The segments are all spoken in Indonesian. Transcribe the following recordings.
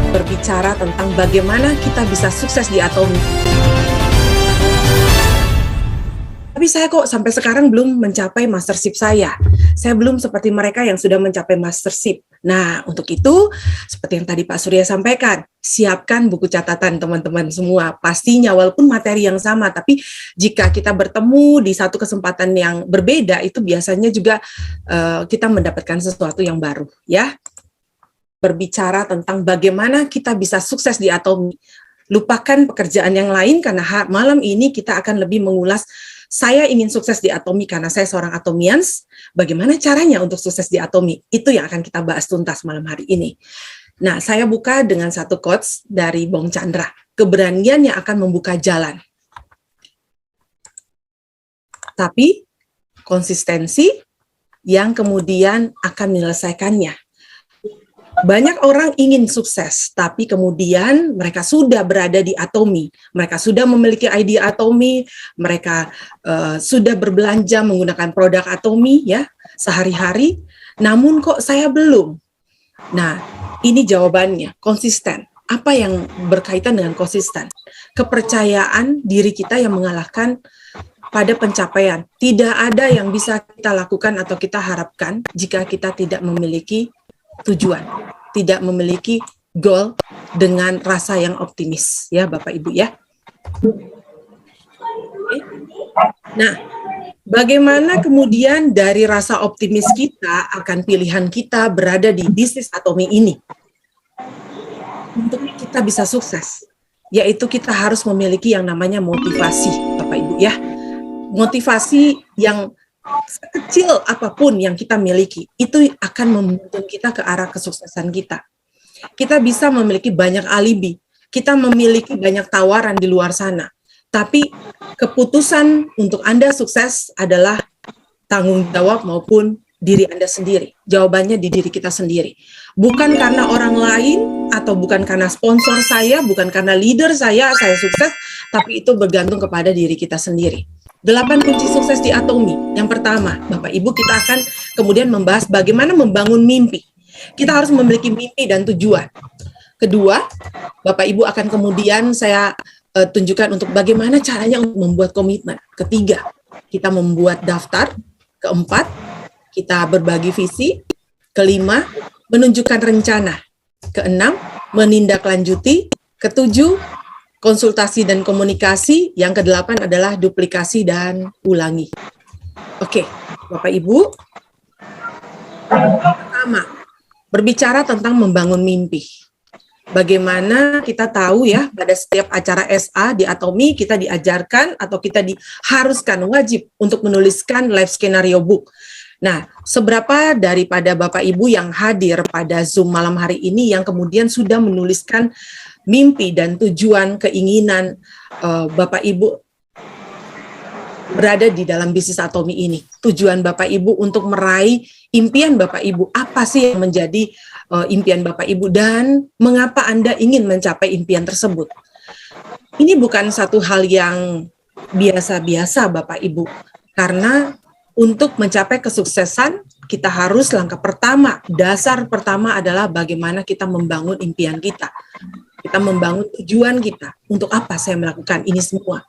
berbicara tentang bagaimana kita bisa sukses di Atomi. Tapi saya kok sampai sekarang belum mencapai mastership saya. Saya belum seperti mereka yang sudah mencapai mastership. Nah, untuk itu, seperti yang tadi Pak Surya sampaikan, siapkan buku catatan teman-teman semua. Pastinya, walaupun materi yang sama, tapi jika kita bertemu di satu kesempatan yang berbeda, itu biasanya juga kita mendapatkan sesuatu yang baru, ya. Berbicara tentang bagaimana kita bisa sukses di Atomi. Lupakan pekerjaan yang lain, karena malam ini kita akan lebih mengulas. Saya ingin sukses di Atomi karena saya seorang Atomians. Bagaimana caranya untuk sukses di Atomi? Itu yang akan kita bahas tuntas malam hari ini. Nah, saya buka dengan satu quotes dari Bong Chandra. Keberanian yang akan membuka jalan. Tapi konsistensi yang kemudian akan menyelesaikannya. Banyak orang ingin sukses, tapi kemudian mereka sudah berada di Atomi, mereka sudah memiliki ID Atomi, mereka sudah berbelanja menggunakan produk Atomi ya sehari-hari, namun kok saya belum. Nah, ini jawabannya, konsisten. Apa yang berkaitan dengan konsisten? Kepercayaan diri kita yang mengalahkan pada pencapaian. Tidak ada yang bisa kita lakukan atau kita harapkan jika kita tidak memiliki tujuan, tidak memiliki goal dengan rasa yang optimis, ya Bapak Ibu ya. Nah, bagaimana kemudian dari rasa optimis kita akan pilihan kita berada di bisnis Atomi ini? Untuk kita bisa sukses, yaitu kita harus memiliki yang namanya motivasi, Bapak Ibu ya. Motivasi yang sekecil apapun yang kita miliki, itu akan menuntun kita ke arah kesuksesan kita. Kita bisa memiliki banyak alibi, kita memiliki banyak tawaran di luar sana, tapi keputusan untuk Anda sukses adalah tanggung jawab maupun diri Anda sendiri. Jawabannya di diri kita sendiri. Bukan karena orang lain, atau bukan karena sponsor saya, bukan karena leader saya sukses, tapi itu bergantung kepada diri kita sendiri. 8 kunci sukses di Atomi. Yang pertama, Bapak Ibu, kita akan kemudian membahas bagaimana membangun mimpi. Kita harus memiliki mimpi dan tujuan. Kedua, Bapak Ibu akan kemudian saya tunjukkan untuk bagaimana caranya untuk membuat komitmen. Ketiga, kita membuat daftar. Keempat, kita berbagi visi. Kelima, menunjukkan rencana. Keenam, menindaklanjuti. Ketujuh, konsultasi dan komunikasi. Yang kedelapan adalah duplikasi dan ulangi. Oke, Bapak Ibu. Pertama, berbicara tentang membangun mimpi. Bagaimana kita tahu ya, pada setiap acara SA di Atomi kita diajarkan atau kita diharuskan wajib untuk menuliskan life scenario book. Nah, seberapa daripada Bapak Ibu yang hadir pada Zoom malam hari ini yang kemudian sudah menuliskan mimpi dan tujuan, keinginan Bapak Ibu berada di dalam bisnis Atomi ini. Tujuan Bapak Ibu untuk meraih impian Bapak Ibu. Apa sih yang menjadi impian Bapak Ibu dan mengapa Anda ingin mencapai impian tersebut? Ini bukan satu hal yang biasa-biasa Bapak Ibu. Karena untuk mencapai kesuksesan, kita harus langkah pertama, dasar pertama adalah bagaimana kita membangun impian kita. Kita membangun tujuan kita. Untuk apa saya melakukan ini semua?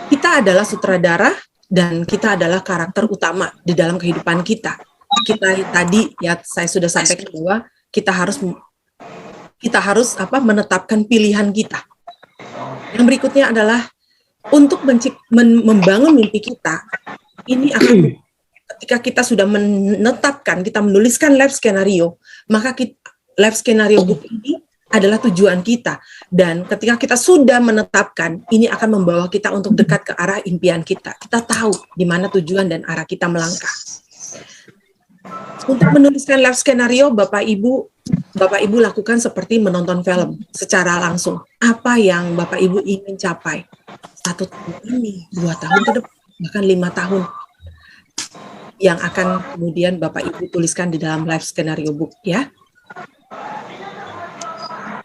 Kita adalah sutradara dan kita adalah karakter utama di dalam kehidupan kita. Kita tadi ya saya sudah sampaikan bahwa kita harus menetapkan pilihan kita. Yang berikutnya adalah untuk membangun mimpi kita. Ini akan ketika kita sudah menetapkan, kita menuliskan life scenario, maka life scenario book ini adalah tujuan kita. Dan ketika kita sudah menetapkan, ini akan membawa kita untuk dekat ke arah impian kita. Kita tahu di mana tujuan dan arah kita melangkah. Untuk menuliskan life scenario, Bapak Ibu lakukan seperti menonton film secara langsung. Apa yang Bapak Ibu ingin capai? 1 tahun ini, 2 tahun ke depan, bahkan 5 tahun. Yang akan kemudian Bapak Ibu tuliskan di dalam life scenario book ya.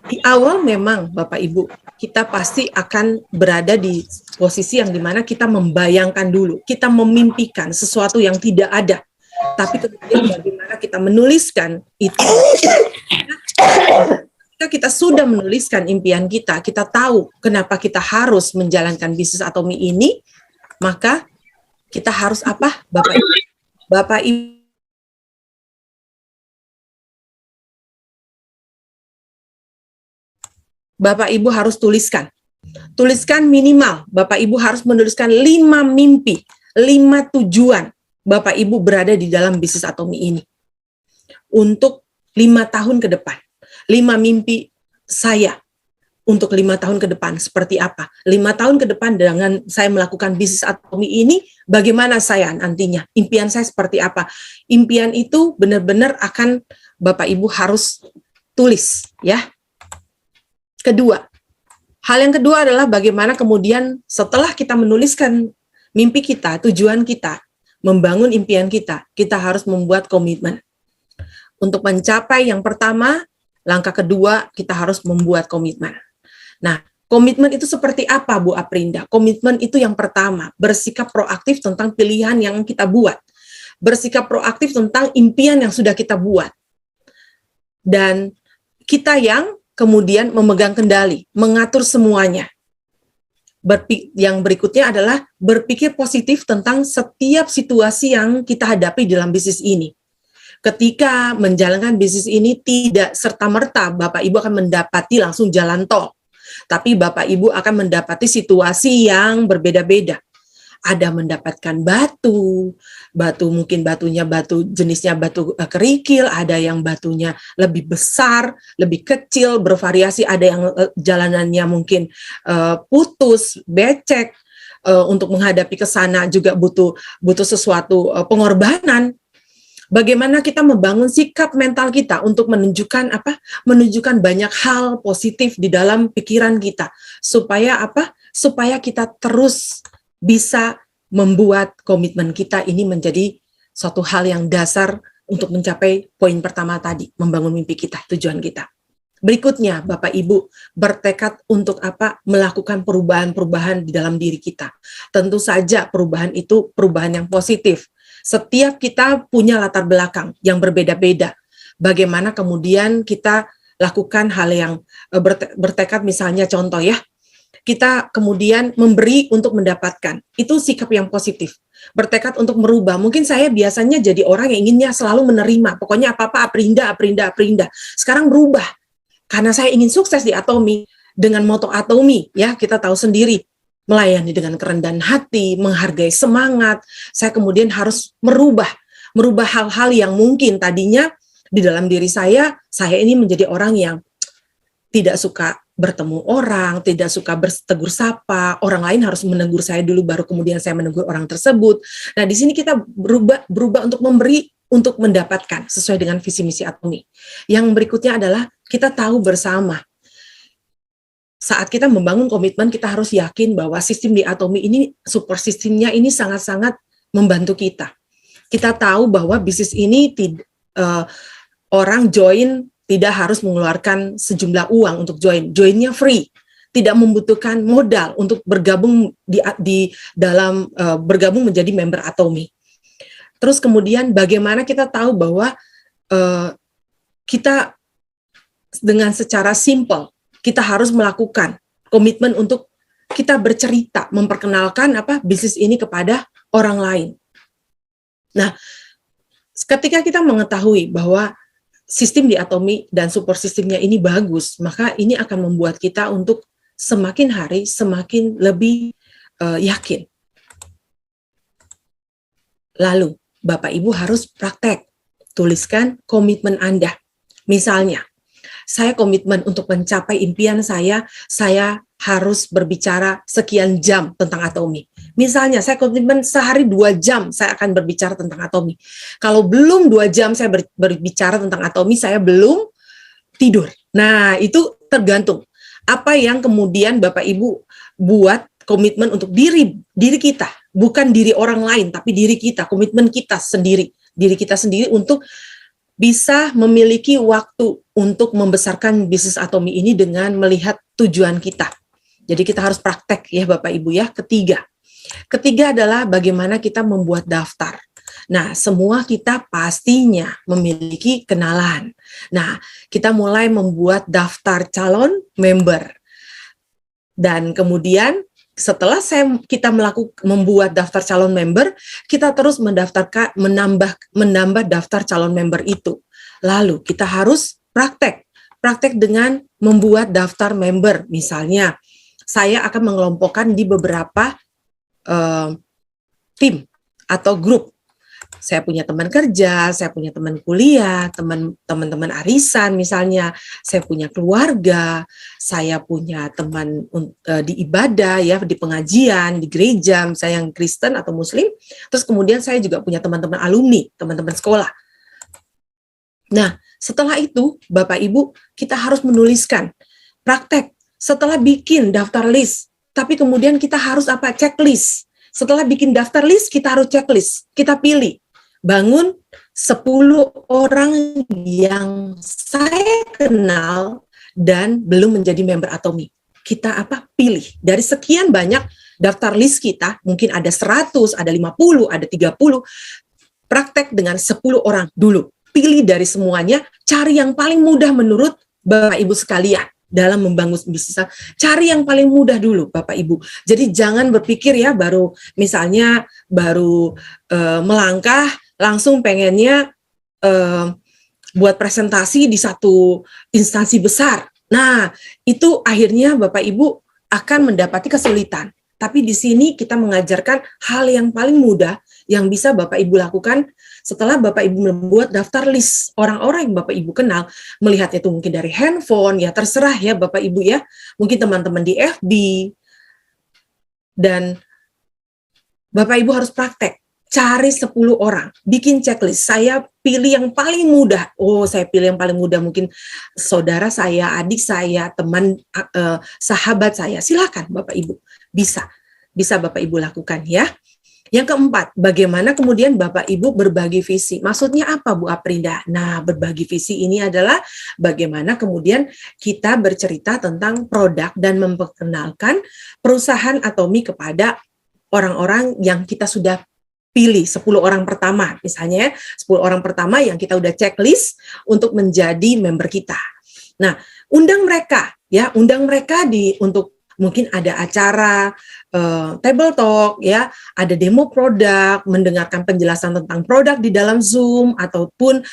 Di awal memang Bapak Ibu, kita pasti akan berada di posisi yang dimana kita membayangkan dulu, kita memimpikan sesuatu yang tidak ada. Tapi kemudian bagaimana kita menuliskan itu Ketika kita sudah menuliskan impian kita, kita tahu kenapa kita harus menjalankan bisnis Atomi ini, maka kita harus apa, Bapak Ibu? Bapak Ibu Bapak Ibu harus tuliskan. Tuliskan minimal, Bapak Ibu harus menuliskan 5 mimpi, 5 tujuan Bapak Ibu berada di dalam bisnis Atomi ini. Untuk 5 tahun ke depan. 5 mimpi saya untuk 5 tahun ke depan seperti apa? 5 tahun ke depan dengan saya melakukan bisnis Atomi ini, bagaimana saya nantinya? Impian saya seperti apa? Impian itu benar-benar akan Bapak Ibu harus tulis, ya. Kedua, hal yang kedua adalah bagaimana kemudian setelah kita menuliskan mimpi kita, tujuan kita, membangun impian kita harus membuat komitmen. Untuk mencapai yang pertama, langkah kedua, kita harus membuat komitmen. Nah, komitmen itu seperti apa, Bu Aprinda? Komitmen itu yang pertama, bersikap proaktif tentang pilihan yang kita buat. Bersikap proaktif tentang impian yang sudah kita buat. Dan kita yang kemudian memegang kendali, mengatur semuanya. Yang berikutnya adalah berpikir positif tentang setiap situasi yang kita hadapi dalam bisnis ini. Ketika menjalankan bisnis ini tidak serta-merta Bapak Ibu akan mendapati langsung jalan tol. Tapi Bapak Ibu akan mendapati situasi yang berbeda-beda. Ada mendapatkan batu mungkin batunya jenisnya batu kerikil, ada yang batunya lebih besar, lebih kecil, bervariasi, ada yang jalanannya mungkin putus, becek, untuk menghadapi ke sana juga butuh sesuatu pengorbanan. Bagaimana kita membangun sikap mental kita untuk menunjukkan banyak hal positif di dalam pikiran kita supaya kita terus bisa membuat komitmen kita ini menjadi suatu hal yang dasar untuk mencapai poin pertama tadi, membangun mimpi kita, tujuan kita. Berikutnya, Bapak Ibu bertekad untuk melakukan perubahan-perubahan di dalam diri kita. Tentu saja perubahan itu perubahan yang positif. Setiap kita punya latar belakang yang berbeda-beda. Bagaimana kemudian kita lakukan hal yang bertekad, misalnya contoh ya, kita kemudian memberi untuk mendapatkan. Itu sikap yang positif. Bertekad untuk merubah. Mungkin saya biasanya jadi orang yang inginnya selalu menerima. Pokoknya apa-apa Aprinda. Sekarang berubah. Karena saya ingin sukses di Atomi. Dengan moto Atomi, ya kita tahu sendiri. Melayani dengan kerendahan hati, menghargai semangat. Saya kemudian harus merubah hal-hal yang mungkin tadinya di dalam diri saya ini menjadi orang yang tidak suka bertemu orang, tidak suka bertegur sapa, orang lain harus menegur saya dulu baru kemudian saya menegur orang tersebut. Nah, di sini kita berubah untuk memberi, untuk mendapatkan sesuai dengan visi misi Atomi. Yang berikutnya adalah kita tahu bersama. Saat kita membangun komitmen, kita harus yakin bahwa sistem di Atomi ini, super sistemnya ini sangat-sangat membantu kita. Kita tahu bahwa bisnis ini orang join tidak harus mengeluarkan sejumlah uang untuk join. Joinnya free, tidak membutuhkan modal untuk bergabung bergabung menjadi member Atomi. Terus kemudian bagaimana kita tahu bahwa kita dengan secara simple kita harus melakukan komitmen untuk kita bercerita, memperkenalkan bisnis ini kepada orang lain. Nah, ketika kita mengetahui bahwa sistem di Atomi dan super sistemnya ini bagus, maka ini akan membuat kita untuk semakin hari semakin lebih yakin. Lalu, Bapak Ibu harus praktek, tuliskan komitmen Anda. Misalnya, saya komitmen untuk mencapai impian saya harus berbicara sekian jam tentang Atomi. Misalnya, saya komitmen sehari 2 jam saya akan berbicara tentang Atomi. Kalau belum 2 jam saya berbicara tentang Atomi, saya belum tidur. Nah, itu tergantung. Apa yang kemudian Bapak Ibu buat komitmen untuk diri kita. Bukan diri orang lain, tapi diri kita, komitmen kita sendiri. Diri kita sendiri untuk bisa memiliki waktu untuk membesarkan bisnis Atomi ini dengan melihat tujuan kita. Jadi kita harus praktek ya Bapak Ibu ya. Ketiga adalah bagaimana kita membuat daftar. Nah, semua kita pastinya memiliki kenalan. Nah, kita mulai membuat daftar calon member. Dan kemudian setelah kita membuat daftar calon member, kita terus menambah daftar calon member itu. Lalu kita harus praktek dengan membuat daftar member. Misalnya, saya akan mengelompokkan di beberapa tim atau grup. Saya punya teman kerja, saya punya teman kuliah, teman-teman arisan misalnya, saya punya keluarga, saya punya teman di ibadah ya, di pengajian, di gereja, misalnya yang Kristen atau Muslim. Terus kemudian saya juga punya teman-teman alumni, teman-teman sekolah. Nah, setelah itu Bapak Ibu, kita harus menuliskan praktek. Setelah bikin daftar list, tapi kemudian kita harus checklist. Setelah bikin daftar list, kita harus checklist. Kita pilih. Bangun 10 orang yang saya kenal dan belum menjadi member Atomi. Kita pilih. Dari sekian banyak daftar list kita, mungkin ada 100, ada 50, ada 30. Praktek dengan 10 orang dulu. Pilih dari semuanya, cari yang paling mudah menurut Bapak Ibu sekalian. Dalam membangun bisnis, cari yang paling mudah dulu Bapak Ibu. Jadi jangan berpikir ya baru melangkah langsung pengennya buat presentasi di satu instansi besar. Nah, itu akhirnya Bapak Ibu akan mendapati kesulitan. Tapi di sini kita mengajarkan hal yang paling mudah yang bisa Bapak Ibu lakukan setelah Bapak Ibu membuat daftar list orang-orang yang Bapak Ibu kenal, melihatnya itu mungkin dari handphone, ya terserah ya Bapak Ibu ya, mungkin teman-teman di FB, dan Bapak Ibu harus praktek, cari 10 orang, bikin checklist, saya pilih yang paling mudah, saya pilih yang paling mudah, mungkin saudara saya, adik saya, teman, sahabat saya, silakan Bapak Ibu, bisa Bapak Ibu lakukan ya. Yang keempat, bagaimana kemudian Bapak Ibu berbagi visi. Maksudnya apa Bu Aprinda? Nah, berbagi visi ini adalah bagaimana kemudian kita bercerita tentang produk dan memperkenalkan perusahaan Atomi kepada orang-orang yang kita sudah pilih, 10 orang pertama. Misalnya 10 orang pertama yang kita udah checklist untuk menjadi member kita. Nah, undang mereka untuk mungkin ada acara table talk ya, ada demo produk, mendengarkan penjelasan tentang produk di dalam Zoom, ataupun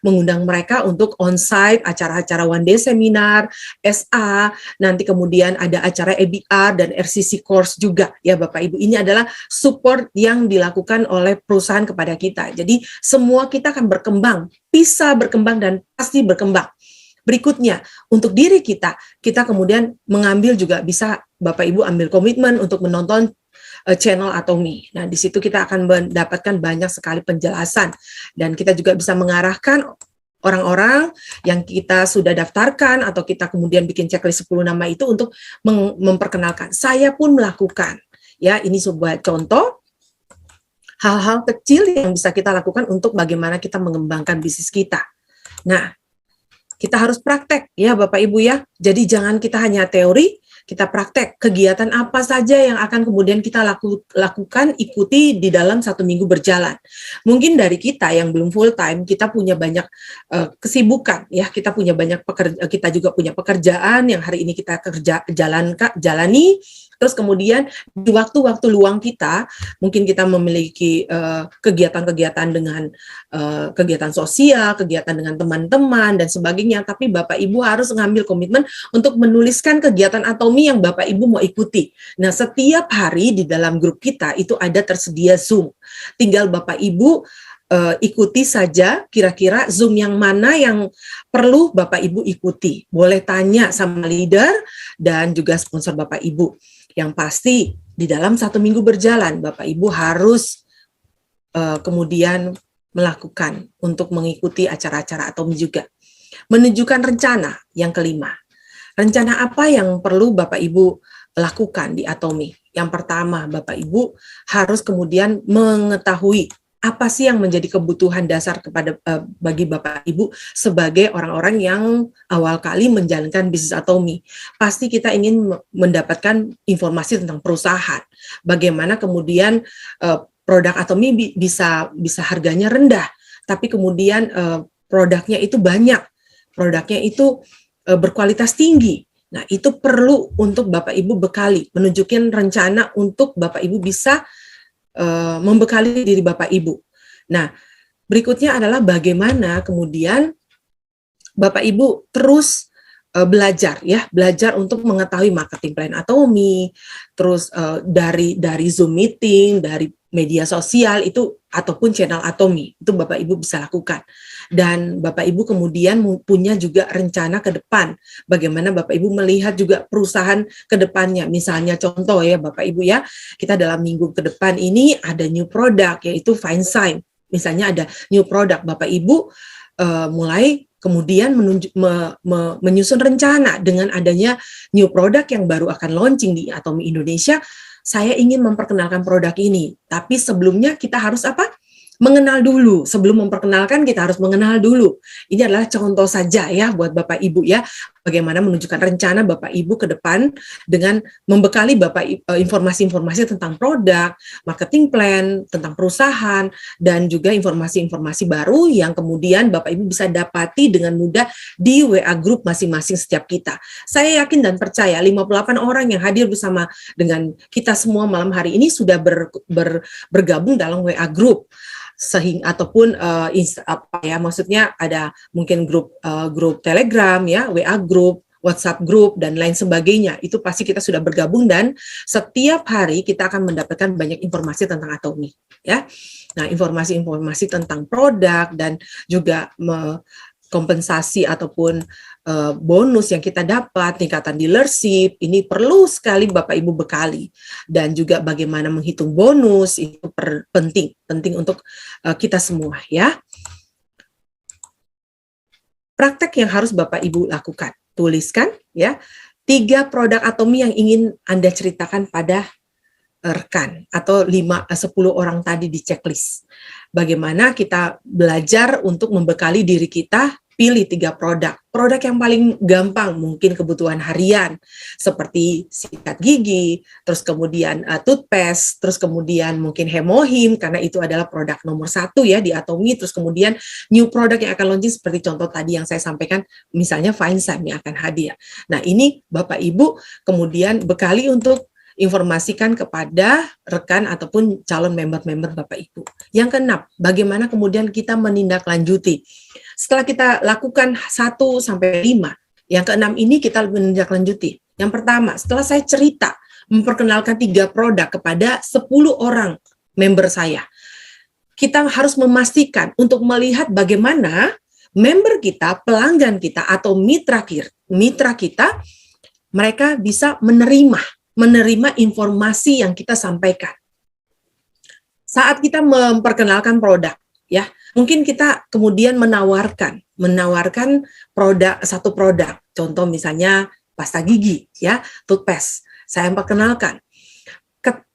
mengundang mereka untuk on-site, acara-acara one day seminar, SA, nanti kemudian ada acara EBR dan RCC course juga ya Bapak Ibu. Ini adalah support yang dilakukan oleh perusahaan kepada kita. Jadi semua kita akan berkembang, bisa berkembang dan pasti berkembang. Berikutnya, untuk diri kita kemudian mengambil juga bisa Bapak Ibu ambil komitmen untuk menonton channel Atomi. Nah, di situ kita akan mendapatkan banyak sekali penjelasan dan kita juga bisa mengarahkan orang-orang yang kita sudah daftarkan atau kita kemudian bikin checklist 10 nama itu untuk memperkenalkan. Saya pun melakukan. Ya, ini sebuah contoh hal-hal kecil yang bisa kita lakukan untuk bagaimana kita mengembangkan bisnis kita. Nah, kita harus praktek ya Bapak Ibu ya. Jadi jangan kita hanya teori, kita praktek. Kegiatan apa saja yang akan kemudian kita lakukan, ikuti di dalam 1 minggu berjalan. Mungkin dari kita yang belum full time, kita punya banyak kesibukan ya. Kita juga punya pekerjaan yang hari ini kita jalani. Terus kemudian di waktu-waktu luang kita, mungkin kita memiliki kegiatan-kegiatan dengan kegiatan sosial, kegiatan dengan teman-teman, dan sebagainya. Tapi Bapak Ibu harus mengambil komitmen untuk menuliskan kegiatan Atomi yang Bapak Ibu mau ikuti. Nah, setiap hari di dalam grup kita itu ada tersedia Zoom. Tinggal Bapak Ibu ikuti saja kira-kira Zoom yang mana yang perlu Bapak Ibu ikuti. Boleh tanya sama leader dan juga sponsor Bapak Ibu. Yang pasti di dalam 1 minggu berjalan Bapak Ibu harus kemudian melakukan untuk mengikuti acara-acara Atomi juga. Menunjukkan rencana yang kelima. Rencana apa yang perlu Bapak Ibu lakukan di Atomi? Yang pertama, Bapak Ibu harus kemudian mengetahui apa sih yang menjadi kebutuhan dasar bagi Bapak Ibu sebagai orang-orang yang awal kali menjalankan bisnis Atomi. Pasti kita ingin mendapatkan informasi tentang perusahaan. Bagaimana kemudian produk Atomy bisa harganya rendah, tapi kemudian produknya itu banyak, produknya itu berkualitas tinggi. Nah, itu perlu untuk Bapak Ibu bekali, menunjukkan rencana untuk Bapak Ibu bisa membekali diri Bapak Ibu. Nah, berikutnya adalah bagaimana kemudian Bapak Ibu terus belajar untuk mengetahui marketing plan Atomy, terus dari Zoom meeting, dari media sosial itu ataupun channel Atomy, itu Bapak Ibu bisa lakukan. Dan Bapak Ibu kemudian punya juga rencana ke depan, bagaimana Bapak Ibu melihat juga perusahaan ke depannya. Misalnya contoh ya Bapak Ibu ya, kita dalam minggu ke depan ini ada new product yaitu FineSign. Misalnya ada new product, Bapak Ibu mulai kemudian menyusun rencana dengan adanya new product yang baru akan launching di Atomy Indonesia. Saya ingin memperkenalkan produk ini, tapi sebelumnya kita harus apa? Mengenal dulu. Sebelum memperkenalkan kita harus mengenal dulu. Ini adalah contoh saja ya buat Bapak Ibu ya, bagaimana menunjukkan rencana Bapak Ibu ke depan dengan membekali Bapak informasi-informasi tentang produk, marketing plan, tentang perusahaan, dan juga informasi-informasi baru yang kemudian Bapak Ibu bisa dapati dengan mudah di WA group masing-masing setiap kita. Saya yakin dan percaya 58 orang yang hadir bersama dengan kita semua malam hari ini sudah bergabung dalam WA group. Sehingga ataupun maksudnya ada mungkin grup Telegram ya, WA grup, WhatsApp grup dan lain sebagainya. Itu pasti kita sudah bergabung dan setiap hari kita akan mendapatkan banyak informasi tentang Atomy ya. Nah, informasi-informasi tentang produk dan juga kompensasi ataupun bonus yang kita dapat, tingkatan dealership, ini perlu sekali Bapak Ibu bekali. Dan juga bagaimana menghitung bonus, itu penting untuk kita semua ya. Praktek yang harus Bapak Ibu lakukan, tuliskan ya, 3 produk Atomy yang ingin Anda ceritakan pada rekan atau 10 orang tadi di checklist. Bagaimana kita belajar untuk membekali diri kita, pilih 3 produk. Produk yang paling gampang mungkin kebutuhan harian seperti sikat gigi, terus kemudian toothpaste, terus kemudian mungkin Hemohim karena itu adalah produk nomor 1 ya di Atomy, terus kemudian new product yang akan launching seperti contoh tadi yang saya sampaikan, misalnya FineSign yang akan hadir. Nah, ini Bapak Ibu kemudian bekali untuk informasikan kepada rekan ataupun calon member-member Bapak Ibu. Yang keenam, bagaimana kemudian kita menindaklanjuti. Setelah kita lakukan 1 sampai 5, yang keenam ini kita menindaklanjuti. Yang pertama, setelah saya cerita, memperkenalkan 3 produk kepada 10 orang member saya, kita harus memastikan untuk melihat bagaimana member kita, pelanggan kita, atau mitra kita, mereka bisa menerima informasi yang kita sampaikan. Saat kita memperkenalkan produk, ya, mungkin kita kemudian menawarkan satu produk, contoh misalnya pasta gigi, ya, toothpaste. Saya memperkenalkan.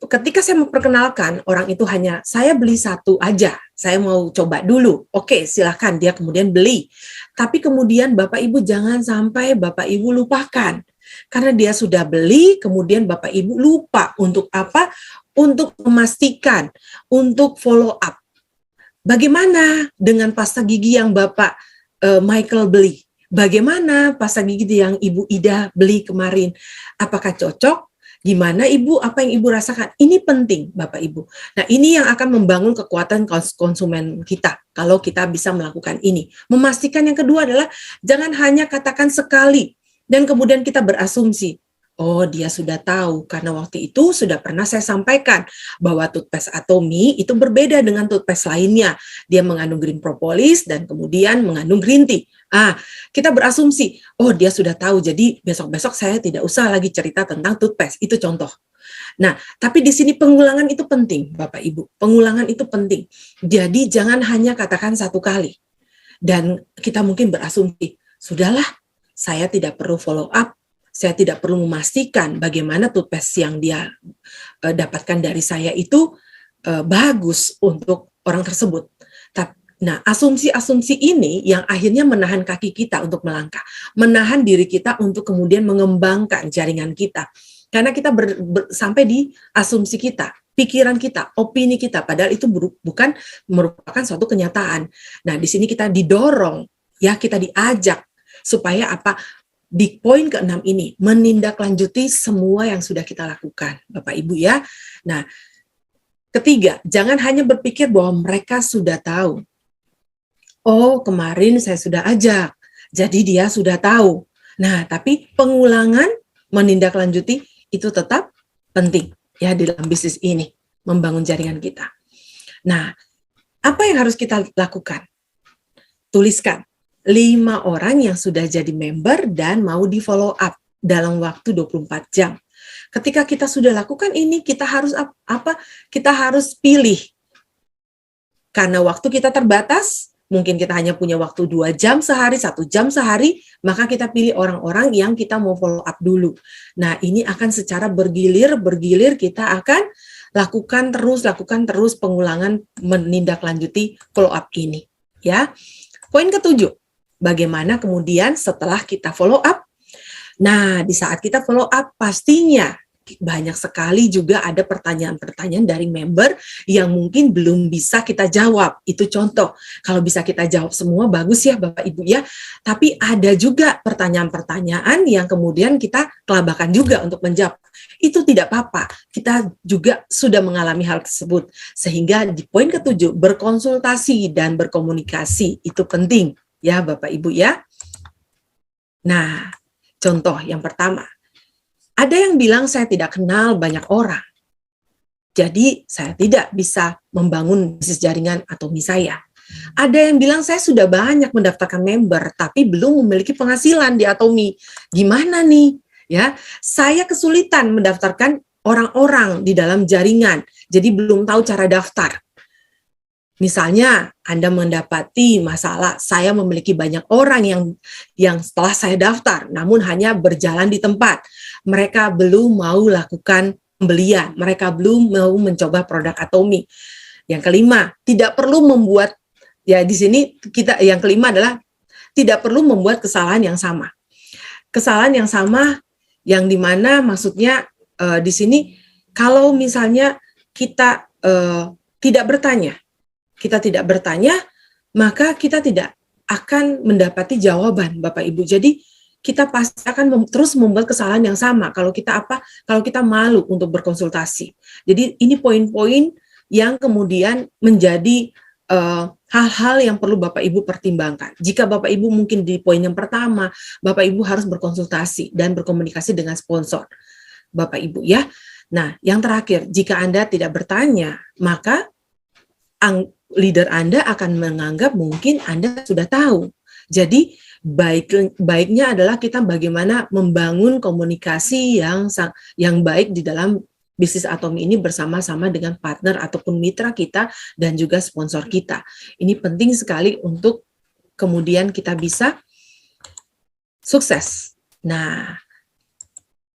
Ketika saya memperkenalkan, orang itu hanya, saya beli 1 aja, saya mau coba dulu. Oke, silahkan, dia kemudian beli. Tapi kemudian Bapak Ibu jangan sampai Bapak Ibu lupakan. Karena dia sudah beli, kemudian Bapak Ibu lupa untuk apa? Untuk memastikan, untuk follow up. Bagaimana dengan pasta gigi yang Bapak Michael beli? Bagaimana pasta gigi yang Ibu Ida beli kemarin? Apakah cocok? Gimana Ibu? Apa yang Ibu rasakan? Ini penting, Bapak Ibu. Nah, ini yang akan membangun kekuatan konsumen kita kalau kita bisa melakukan ini. Memastikan yang kedua adalah jangan hanya katakan sekali dan kemudian kita berasumsi, oh dia sudah tahu karena waktu itu sudah pernah saya sampaikan bahwa toothpaste Atomy itu berbeda dengan toothpaste lainnya. Dia mengandung green propolis dan kemudian mengandung green tea. Kita berasumsi, oh dia sudah tahu, jadi besok-besok saya tidak usah lagi cerita tentang toothpaste. Itu contoh. Nah, tapi di sini pengulangan itu penting, Bapak Ibu. Pengulangan itu penting. Jadi jangan hanya katakan 1 kali. Dan kita mungkin berasumsi, sudahlah, saya tidak perlu follow up, saya tidak perlu memastikan bagaimana toothpaste yang dia dapatkan dari saya itu bagus untuk orang tersebut. Nah, asumsi-asumsi ini yang akhirnya menahan kaki kita untuk melangkah, menahan diri kita untuk kemudian mengembangkan jaringan kita. Karena kita sampai di asumsi kita. pikiran kita, opini kita, padahal itu bukan merupakan suatu kenyataan. Nah, di sini kita didorong, ya, kita diajak supaya apa? Di poin ke-6 ini, menindaklanjuti semua yang sudah kita lakukan, Bapak Ibu ya. Nah, ketiga, jangan hanya berpikir bahwa mereka sudah tahu. Oh, kemarin saya sudah ajak, jadi dia sudah tahu. Nah, tapi pengulangan menindaklanjuti itu tetap penting ya di dalam bisnis ini, membangun jaringan kita. Nah, apa yang harus kita lakukan? Tuliskan 5 orang yang sudah jadi member dan mau di follow up dalam waktu 24 jam. Ketika kita sudah lakukan ini, kita harus apa? Kita harus pilih. Karena waktu kita terbatas, mungkin kita hanya punya waktu 2 jam sehari, 1 jam sehari, maka kita pilih orang-orang yang kita mau follow up dulu. Nah, ini akan secara bergilir kita akan lakukan terus pengulangan menindaklanjuti follow up ini. Ya. Poin ke-7, bagaimana kemudian setelah kita follow up? Nah, di saat kita follow up, pastinya banyak sekali juga ada pertanyaan-pertanyaan dari member yang mungkin belum bisa kita jawab. Itu contoh. Kalau bisa kita jawab semua, bagus ya Bapak Ibu ya. Tapi ada juga pertanyaan-pertanyaan yang kemudian kita kelabakan juga untuk menjawab. Itu tidak apa-apa. Kita juga sudah mengalami hal tersebut. Sehingga di poin ke-7, berkonsultasi dan berkomunikasi. Itu penting ya Bapak Ibu ya. Nah, contoh yang pertama. Ada yang bilang saya tidak kenal banyak orang. Jadi saya tidak bisa membangun bisnis jaringan Atomi saya. Ada yang bilang saya sudah banyak mendaftarkan member tapi belum memiliki penghasilan di Atomi. Gimana nih? Ya, saya kesulitan mendaftarkan orang-orang di dalam jaringan. Jadi belum tahu cara daftar. Misalnya Anda mendapati masalah saya memiliki banyak orang yang setelah saya daftar namun hanya berjalan di tempat. Mereka belum mau lakukan pembelian, mereka belum mau mencoba produk Atomi. Yang kelima, tidak perlu membuat ya di sini yang kelima adalah tidak perlu membuat kesalahan yang sama. Kesalahan yang sama yang dimana maksudnya di sini kalau misalnya kita tidak bertanya, maka kita tidak akan mendapati jawaban, Bapak Ibu. Jadi kita pasti akan terus membuat kesalahan yang sama kalau kita malu untuk berkonsultasi. Jadi ini poin-poin yang kemudian menjadi hal-hal yang perlu Bapak Ibu pertimbangkan. Jika Bapak Ibu mungkin di poin yang pertama, Bapak Ibu harus berkonsultasi dan berkomunikasi dengan sponsor, Bapak Ibu ya. Nah, yang terakhir, jika Anda tidak bertanya, maka leader Anda akan menganggap mungkin Anda sudah tahu. Jadi baiknya adalah kita bagaimana membangun komunikasi yang baik di dalam bisnis Atomi ini bersama-sama dengan partner ataupun mitra kita dan juga sponsor kita. Ini penting sekali untuk kemudian kita bisa sukses. Nah,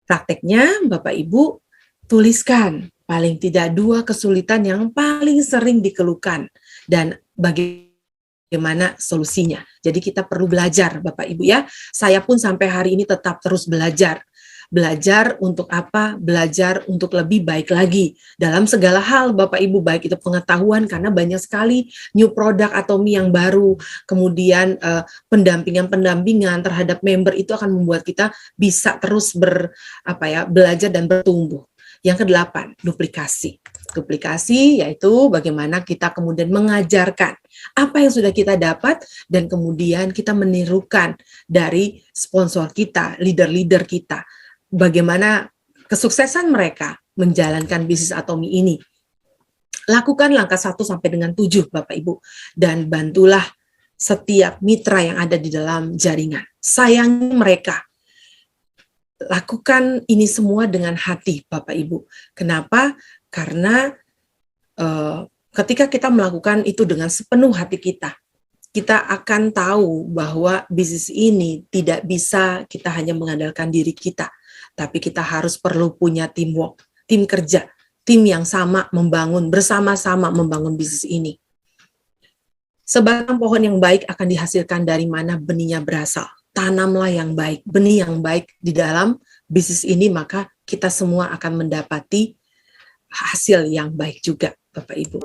prakteknya Bapak Ibu tuliskan paling tidak 2 kesulitan yang paling sering dikeluhkan dan bagaimana solusinya. Jadi kita perlu belajar Bapak Ibu ya. Saya pun sampai hari ini tetap terus belajar. Belajar untuk apa? Belajar untuk lebih baik lagi dalam segala hal Bapak Ibu, baik itu pengetahuan karena banyak sekali new product Atomi yang baru, kemudian pendampingan terhadap member itu akan membuat kita bisa terus belajar dan bertumbuh. Yang ke-8, duplikasi. Duplikasi yaitu bagaimana kita kemudian mengajarkan apa yang sudah kita dapat dan kemudian kita menirukan dari sponsor kita, leader-leader kita. Bagaimana kesuksesan mereka menjalankan bisnis Atomi ini. Lakukan langkah 1 sampai dengan 7 Bapak Ibu dan bantulah setiap mitra yang ada di dalam jaringan. Sayangi mereka. Lakukan ini semua dengan hati Bapak Ibu. Kenapa? Karena ketika kita melakukan itu dengan sepenuh hati kita akan tahu bahwa bisnis ini tidak bisa kita hanya mengandalkan diri kita, tapi kita harus perlu punya teamwork, tim kerja, tim yang sama bersama-sama membangun bisnis ini. Sebatang pohon yang baik akan dihasilkan dari mana benihnya berasal. Tanamlah yang baik, benih yang baik di dalam bisnis ini, maka kita semua akan mendapati hasil yang baik juga, Bapak Ibu.